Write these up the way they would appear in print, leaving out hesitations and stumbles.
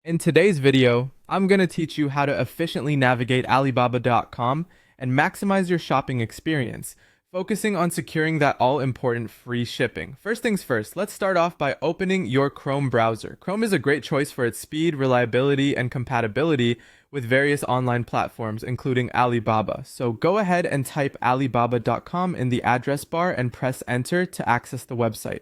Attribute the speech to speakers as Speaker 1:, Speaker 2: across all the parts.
Speaker 1: In today's video, I'm going to teach you how to efficiently navigate Alibaba.com and maximize your shopping experience, focusing on securing that all-important free shipping. First things first, let's start off by opening your Chrome browser. Chrome is a great choice for its speed, reliability, and compatibility with various online platforms, including Alibaba. So go ahead and type alibaba.com in the address bar and press enter to access the website.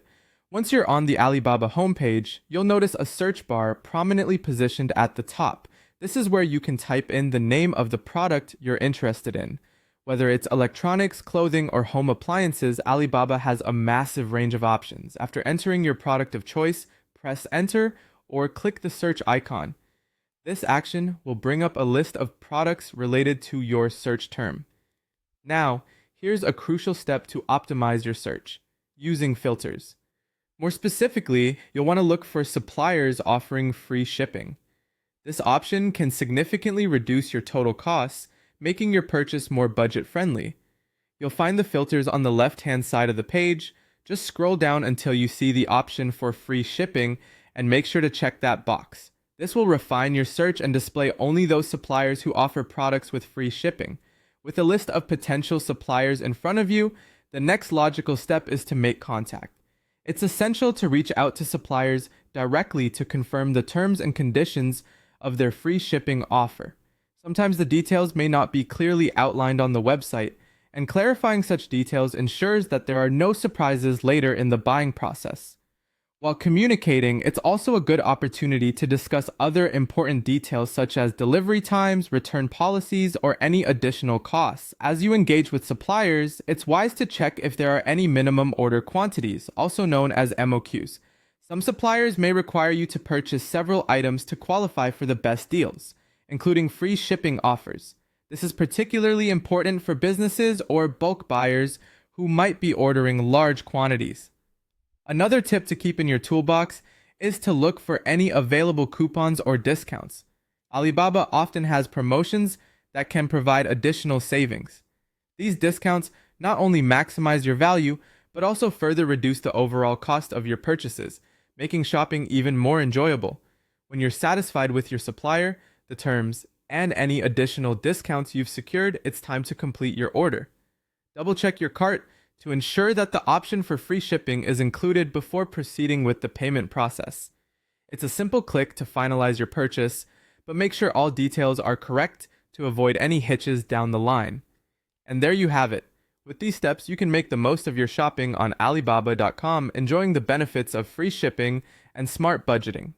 Speaker 1: Once you're on the Alibaba homepage, you'll notice a search bar prominently positioned at the top. This is where you can type in the name of the product you're interested in. Whether it's electronics, clothing, or home appliances, Alibaba has a massive range of options. After entering your product of choice, press enter or click the search icon. This action will bring up a list of products related to your search term. Now, here's a crucial step to optimize your search: using filters. More specifically, you'll want to look for suppliers offering free shipping. This option can significantly reduce your total costs, making your purchase more budget-friendly. You'll find the filters on the left-hand side of the page. Just scroll down until you see the option for free shipping and make sure to check that box. This will refine your search and display only those suppliers who offer products with free shipping. With a list of potential suppliers in front of you, the next logical step is to make contact. It's essential to reach out to suppliers directly to confirm the terms and conditions of their free shipping offer. Sometimes the details may not be clearly outlined on the website, and clarifying such details ensures that there are no surprises later in the buying process. While communicating, it's also a good opportunity to discuss other important details such as delivery times, return policies, or any additional costs. As you engage with suppliers, it's wise to check if there are any minimum order quantities, also known as MOQs. Some suppliers may require you to purchase several items to qualify for the best deals, including free shipping offers. This is particularly important for businesses or bulk buyers who might be ordering large quantities. Another tip to keep in your toolbox is to look for any available coupons or discounts. Alibaba often has promotions that can provide additional savings. These discounts not only maximize your value, but also further reduce the overall cost of your purchases, making shopping even more enjoyable. When you're satisfied with your supplier, the terms, and any additional discounts you've secured, it's time to complete your order. Double check your cart to ensure that the option for free shipping is included before proceeding with the payment process. It's a simple click to finalize your purchase, but make sure all details are correct to avoid any hitches down the line. And there you have it. With these steps, you can make the most of your shopping on Alibaba.com, enjoying the benefits of free shipping and smart budgeting.